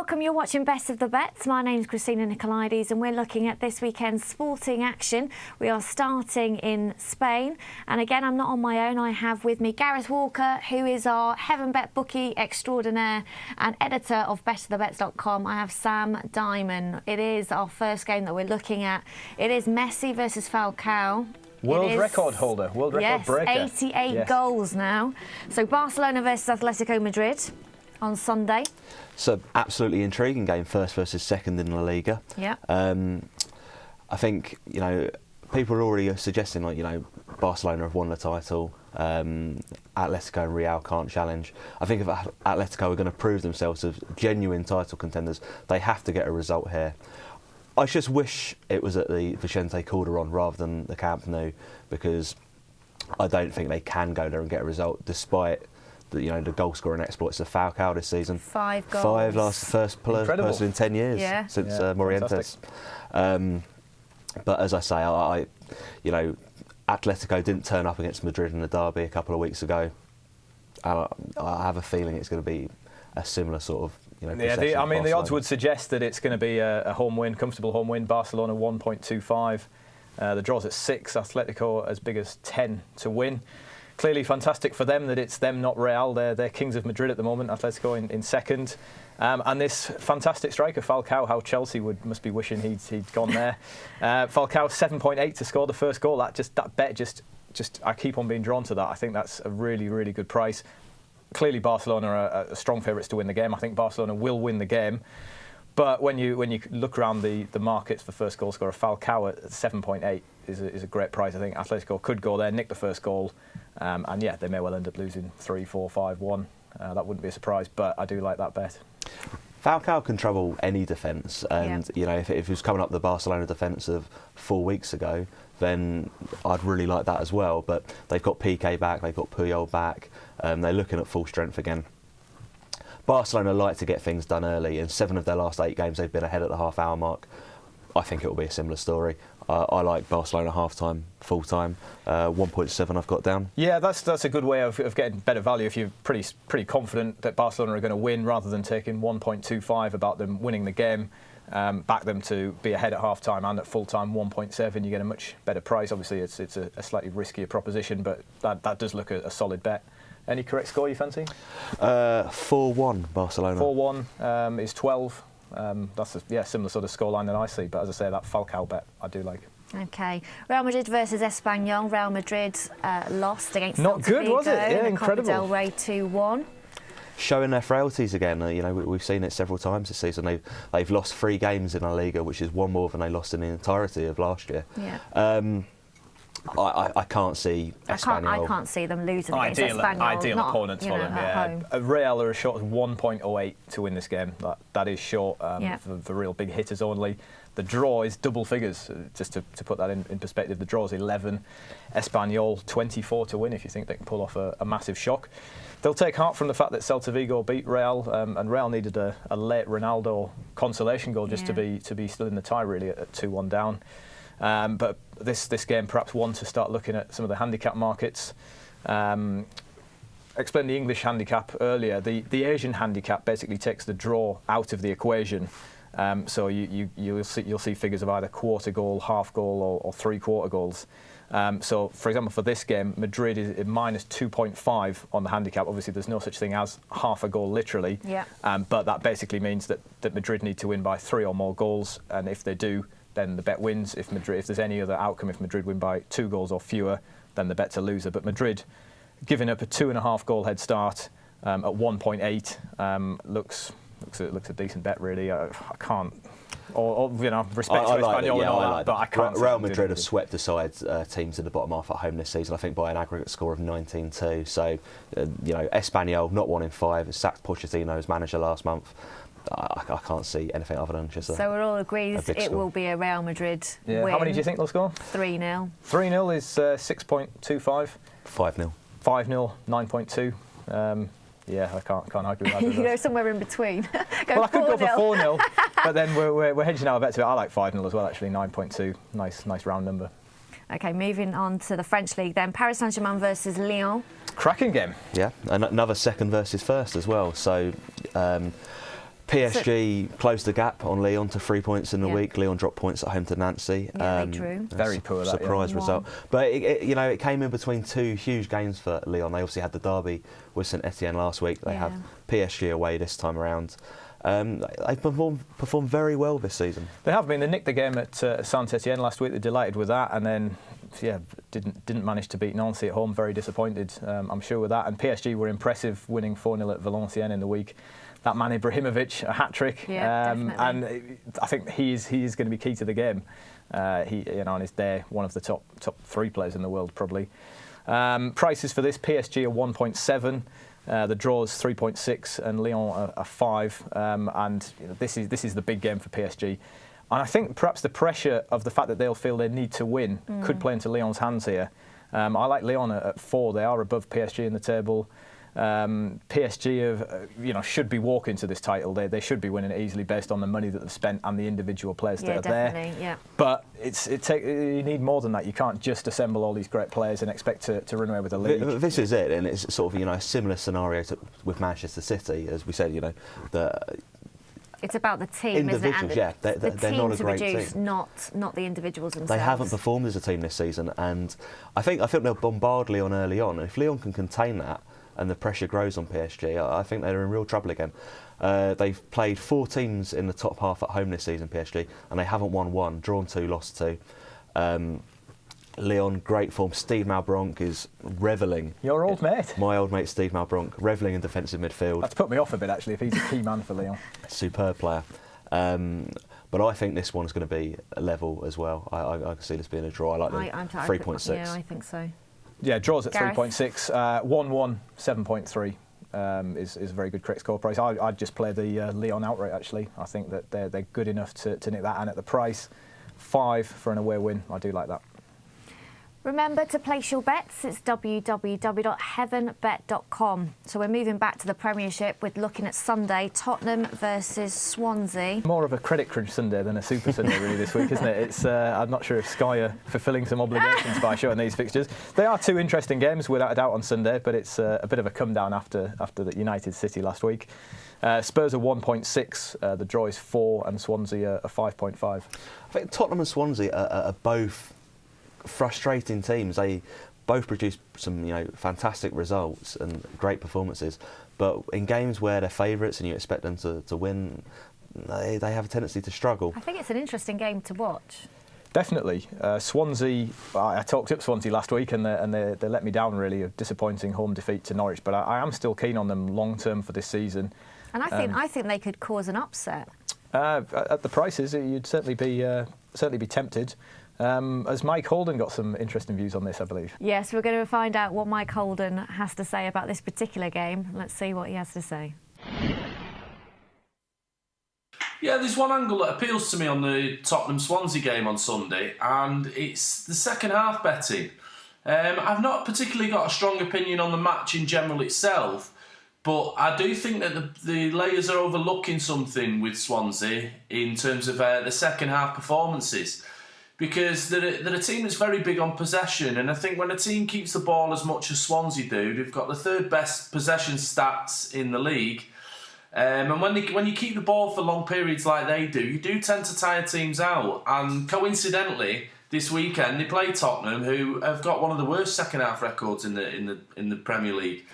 Welcome, you're watching Best of the Bets. My name's Christina Nicolaides and we're looking at this weekend's sporting action. We are starting in Spain. And again, I'm not on my own. I have with me Gareth Walker, who is our Heaven Bet bookie extraordinaire and editor of betofthebets.com. I have Sam Dymond. It is our first game that we're looking at. It is Messi versus Falcao. World record holder, world record breaker. 88 goals now. So Barcelona versus Atletico Madrid on Sunday. So absolutely intriguing game, first versus second in La Liga. Yeah. I think, people are already suggesting, Barcelona have won the title, Atletico and Real can't challenge. I think if Atletico are going to prove themselves as genuine title contenders, they have to get a result here. I just wish it was at the Vicente Calderón rather than the Camp Nou, because I don't think they can go there and get a result, despite the goal scoring exploits of Falcao this season. 5 goals. 5 first person in 10 years since Morientes. But as I say, Atletico didn't turn up against Madrid in the derby a couple of weeks ago. I have a feeling it's going to be a similar sort of. The odds would suggest that it's going to be a home win, comfortable home win. Barcelona 1.25. The draw's at 6. Atletico as big as 10 to win. Clearly fantastic for them that it's them, not Real. They're kings of Madrid at the moment. Atletico in second. And this fantastic striker, Falcao, how Chelsea must be wishing he'd gone there. Falcao 7.8 to score the first goal. That bet I keep on being drawn to that. I think that's a really, really good price. Clearly Barcelona are strong favourites to win the game. I think Barcelona will win the game. But when you look around the markets for first goal scorer, Falcao at 7.8 is a great price. I think Atletico could go there, nick the first goal, and they may well end up losing 3, 4, 5, 1. That wouldn't be a surprise, but I do like that bet. Falcao can trouble any defence, and if it was coming up the Barcelona defence of 4 weeks ago, then I'd really like that as well. But they've got Piqué back, they've got Puyol back, they're looking at full strength again. Barcelona like to get things done early. In 7 of their last 8 games, they've been ahead at the half-hour mark. I think it will be a similar story. I like Barcelona half-time, full-time. 1.7 I've got down. Yeah, that's a good way of getting better value if you're pretty confident that Barcelona are going to win, rather than taking 1.25 about them winning the game. Back them to be ahead at half-time and at full-time 1.7. You get a much better price. Obviously, it's a slightly riskier proposition, but that does look a solid bet. Any correct score you fancy? 4-1 Barcelona. 4-1 is 12. That's a similar sort of scoreline that I see. But as I say, that Falcao bet I do like. Okay, Real Madrid versus Espanyol. Real Madrid lost against Not Celta good, Vigo was it? Yeah, in incredible. Copa del Rey 2-1. Showing their frailties again. We've seen it several times this season. They've lost 3 games in La Liga, which is 1 more than they lost in the entirety of last year. Yeah. I can't see Espanyol. I can't see them losing against Espanyol. Ideal opponents for them, yeah. Real are as short as 1.08 to win this game. That is short for real big hitters only. The draw is double figures, just to put that in perspective. The draw is 11. Espanyol 24 to win if you think they can pull off a massive shock. They'll take heart from the fact that Celta Vigo beat Real, and Real needed a late Ronaldo consolation goal just to be still in the tie, really, at 2-1 down. But this game perhaps one to start looking at some of the handicap markets. Explained the English handicap earlier. The Asian handicap basically takes the draw out of the equation. So you'll see figures of either quarter goal, half goal, or 3/4 goals. So, for example, for this game, Madrid is at minus 2.5 on the handicap. Obviously, there's no such thing as half a goal, literally. Yeah. But that basically means that Madrid need to win by 3 or more goals, and if they do, then the bet wins. If there's any other outcome, if Madrid win by 2 goals or fewer, then the bet's a loser. But Madrid, giving up a 2.5 goal head start at 1.8, looks a decent bet, really. I can't, respect to Espanyol and all that, but I can't. Real Madrid have swept aside teams in the bottom half at home this season, I think, by an aggregate score of 19-2. So, Espanyol not 1 in 5. Sacked Pochettino as manager last month. I can't see anything other than just So we're all agreed it will be a Real Madrid win. How many do you think they'll score? 3-0. 3-0 is 6.25. 5-0. 5-0, 9.2. I can't argue with that. You go somewhere in between. I could go for 4-0, but then we're hedging our bet to it. I like 5-0 as well, actually. 9.2, nice round number. Okay, moving on to the French league then. Paris Saint-Germain versus Lyon. Cracking game. Yeah, and another second versus first as well. So PSG closed the gap on Lyon to 3 points in the week. Lyon dropped points at home to Nancy. Yeah, they drew. Very poor, surprise result. But it came in between two huge games for Lyon. They obviously had the derby with St Etienne last week. They have PSG away this time around. They performed very well this season. They have been. They nicked the game at Saint Etienne last week. They're delighted with that, and then didn't manage to beat Nancy at home. Very disappointed, I'm sure, with that. And PSG were impressive, winning 4-0 at Valenciennes in the week. That man Ibrahimovic, a hat-trick, and I think he is going to be key to the game. And is there one of the top 3 players in the world probably. Prices for this: PSG are 1.7, the draws 3.6, and Lyon are 5. And this is the big game for PSG. And I think perhaps the pressure of the fact that they'll feel they need to win could play into Lyon's hands here. I like Lyon at 4. They are above PSG in the table. PSG should be walking to this title. They should be winning it easily based on the money that they've spent and the individual players that are there. Yeah. But you need more than that. You can't just assemble all these great players and expect to run away with the league. This is it, and it's sort of a similar scenario with Manchester City, as we said. It's about the team, individuals, isn't it? And they're not a great team. Not the individuals themselves. They haven't performed as a team this season, and I think they'll bombard Lyon early on. And if Lyon can contain that, and the pressure grows on PSG, I think they're in real trouble again. They've played 4 teams in the top half at home this season, PSG, and they haven't won 1, drawn 2, lost 2. Lyon, great form. Steve Malbranc is revelling. Your old mate. My old mate, Steve Malbranc, revelling in defensive midfield. That's put me off a bit, actually, if he's a key man for Lyon. Superb player. But I think this one's going to be a level as well. I can see this being a draw. I like the 3.6. Yeah, I think so. Yeah, draws at 3.6, 1-1, 7.3 is a very good correct score price. I'd just play the Lyon outright, actually. I think that they're good enough to nick that, and at the price, 5 for an away win, I do like that. Remember to place your bets. It's www.heavenbet.com. So we're moving back to the Premiership with looking at Sunday, Tottenham versus Swansea. More of a credit crunch Sunday than a Super Sunday really this week, isn't it? It's I'm not sure if Sky are fulfilling some obligations by showing these fixtures. They are 2 interesting games without a doubt on Sunday, but it's a bit of a come down after the United City last week. Spurs are 1.6, the draw is 4, and Swansea are 5.5. I think Tottenham and Swansea are both frustrating teams. They both produce some fantastic results and great performances, but in games where they're favourites and you expect them to win, they have a tendency to struggle. I think it's an interesting game to watch. Definitely. Swansea, I talked up Swansea last week and they let me down, really, a disappointing home defeat to Norwich, but I am still keen on them long term for this season. And I think they could cause an upset. At the prices, you'd certainly be tempted. Has Mike Holden got some interesting views on this, I believe? Yes, we're going to find out what Mike Holden has to say about this particular game. Let's see what he has to say. Yeah, there's one angle that appeals to me on the Tottenham-Swansea game on Sunday, and it's the second half betting. I've not particularly got a strong opinion on the match in general itself, but I do think that the layers are overlooking something with Swansea in terms of the second half performances. Because they're a team that's very big on possession, and I think when a team keeps the ball as much as Swansea do, they've got the 3rd best possession stats in the league. And when you keep the ball for long periods like they do, you do tend to tire teams out. And coincidentally, this weekend they play Tottenham, who have got one of the worst second half records in the Premier League.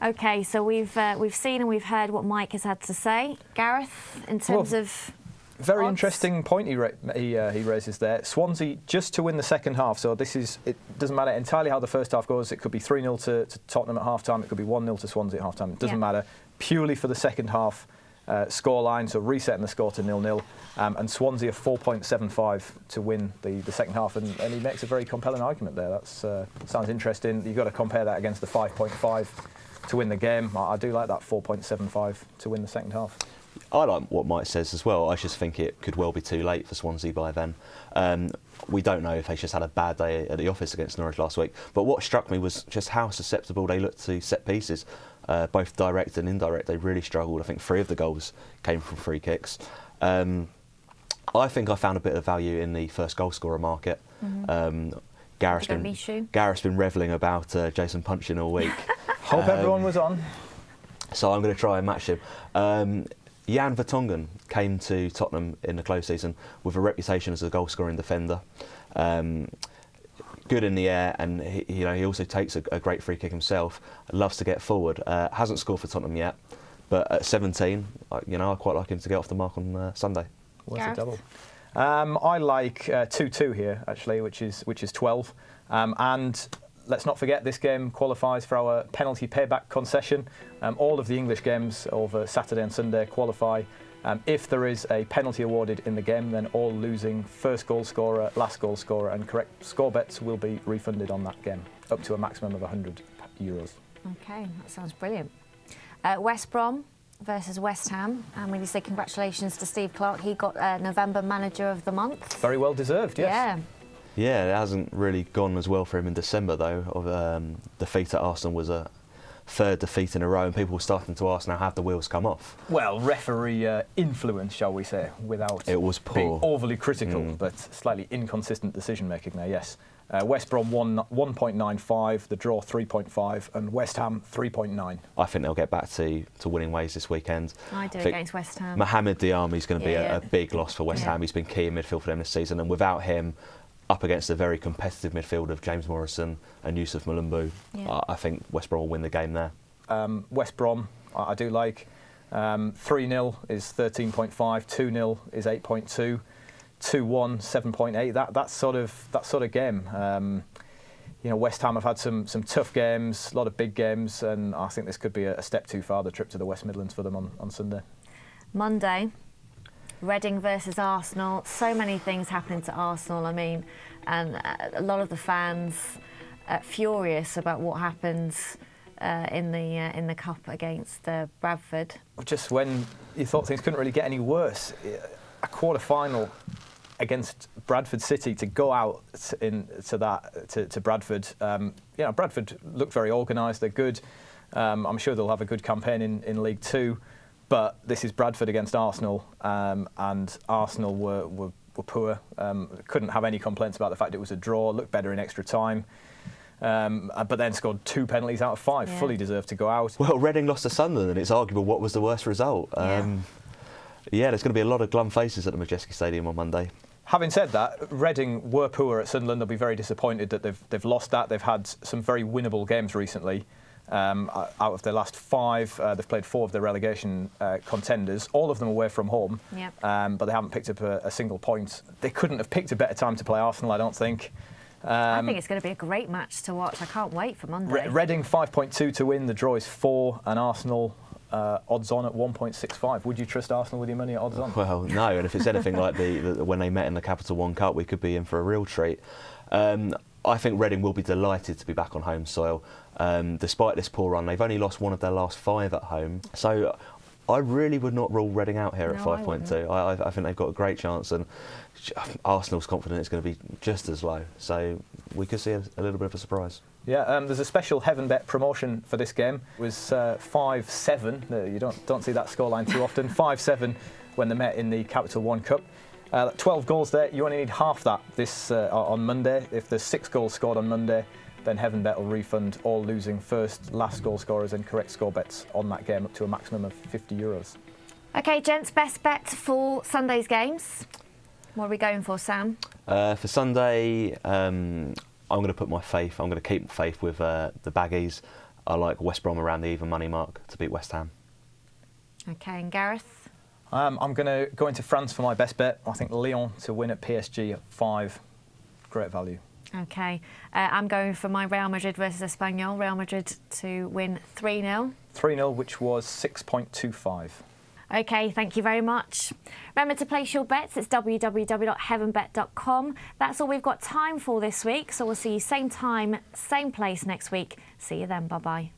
Okay, so we've seen and we've heard what Mike has had to say. Gareth, in terms of very odds? interesting point he raises there. Swansea just to win the second half. So it doesn't matter entirely how the first half goes. It could be 3-0 to Tottenham at half time. It could be 1-0 to Swansea at half time. It doesn't matter. Purely for the second half scoreline. So resetting the score to 0-0. And Swansea are 4.75 to win the second half. And he makes a very compelling argument there. That sounds interesting. You've got to compare that against the 5.5 to win the game. I do like that 4.75 to win the second half. I like what Mike says as well. I just think it could well be too late for Swansea by then. We don't know if they just had a bad day at the office against Norwich last week. But what struck me was just how susceptible they looked to set pieces, both direct and indirect. They really struggled. I think 3 of the goals came from free kicks. I think I found a bit of value in the first goal scorer market. Gareth's been revelling about Jason Punchin all week. Hope everyone was on. So I'm going to try and match him. Jan Vertonghen came to Tottenham in the close season with a reputation as a goal-scoring defender. Good in the air, and he also takes a great free kick himself. Loves to get forward. Hasn't scored for Tottenham yet, but at 17, I quite like him to get off the mark on Sunday. What's a double? I like 2-2 here actually, which is 12, and let's not forget this game qualifies for our penalty payback concession. All of the English games over Saturday and Sunday qualify. If there is a penalty awarded in the game, then all losing first goal scorer, last goal scorer and correct score bets will be refunded on that game, up to a maximum of €100. OK, that sounds brilliant. West Brom versus West Ham, and we need to say congratulations to Steve Clarke. He got November Manager of the Month. Very well deserved, yes. Yeah. Yeah, it hasn't really gone as well for him in December, though. Of defeat at Arsenal was a third defeat in a row, and people were starting to ask now, have the wheels come off? Well, referee influence, shall we say, without it was poor. Being overly critical, but slightly inconsistent decision-making there, yes. West Brom won 1.95, the draw 3.5, and West Ham 3.9. I think they'll get back to winning ways this weekend. I do against West Ham. Mohamed Diarmi is going to be a big loss for West Ham. He's been key in midfield for them this season, and without him, up against a very competitive midfield of James Morrison and Yusuf Malumbu, I think West Brom will win the game there. West Brom, I do like. 3-0 is 13.5, 2-0 is 8.2, 2-1, 7.8. That sort of game. West Ham have had some tough games, a lot of big games, and I think this could be a step too far, the trip to the West Midlands for them on Sunday. Monday, Reading versus Arsenal. So many things happening to Arsenal, I mean, and a lot of the fans furious about what happened in the cup against Bradford. Just when you thought things couldn't really get any worse, a quarter-final against Bradford City, to go out to Bradford. Bradford look very organised. They're good. I'm sure they'll have a good campaign in League Two. But this is Bradford against Arsenal, and Arsenal were poor. Couldn't have any complaints about the fact it was a draw. Looked better in extra time, but then scored 2 penalties out of 5. Yeah. Fully deserved to go out. Well, Reading lost to Sunderland, and it's arguable what was the worst result. There's going to be a lot of glum faces at the Majestic Stadium on Monday. Having said that, Reading were poor at Sunderland. They'll be very disappointed that they've lost that. They've had some very winnable games recently. Out of their last 5, they've played 4 of their relegation contenders, all of them away from home, but they haven't picked up a single point. They couldn't have picked a better time to play Arsenal, I don't think. I think it's going to be a great match to watch. I can't wait for Monday. Reading 5.2 to win, the draw is 4, and Arsenal odds on at 1.65. Would you trust Arsenal with your money at odds on? Well, no, and if it's anything like when they met in the Capital One Cup, we could be in for a real treat. I think Reading will be delighted to be back on home soil. Despite this poor run, they've only lost 1 of their last 5 at home. So I really would not rule Reading out here at 5.2. I think they've got a great chance, and Arsenal's confidence is going to be just as low. So we could see a little bit of a surprise. Yeah, there's a special Heaven Bet promotion for this game. It was 5-7. You don't see that scoreline too often. 5-7 when they met in the Capital One Cup. 12 goals there. You only need half that on Monday. If there's 6 goals scored on Monday, then Heaven Bet will refund all losing first, last goal scorers and correct score bets on that game up to a maximum of €50. OK, gents, best bet for Sunday's games. What are we going for, Sam? For Sunday, I'm going to put my faith. I'm going to keep faith with the Baggies. I like West Brom around the even money mark to beat West Ham. OK, and Gareth? I'm going to go into France for my best bet. I think Lyon to win at PSG at 5. Great value. OK. I'm going for my Real Madrid versus Espanyol. Real Madrid to win 3-0. 3-0, which was 6.25. OK, thank you very much. Remember to place your bets. It's www.heavenbet.com. That's all we've got time for this week. So we'll see you same time, same place next week. See you then. Bye-bye.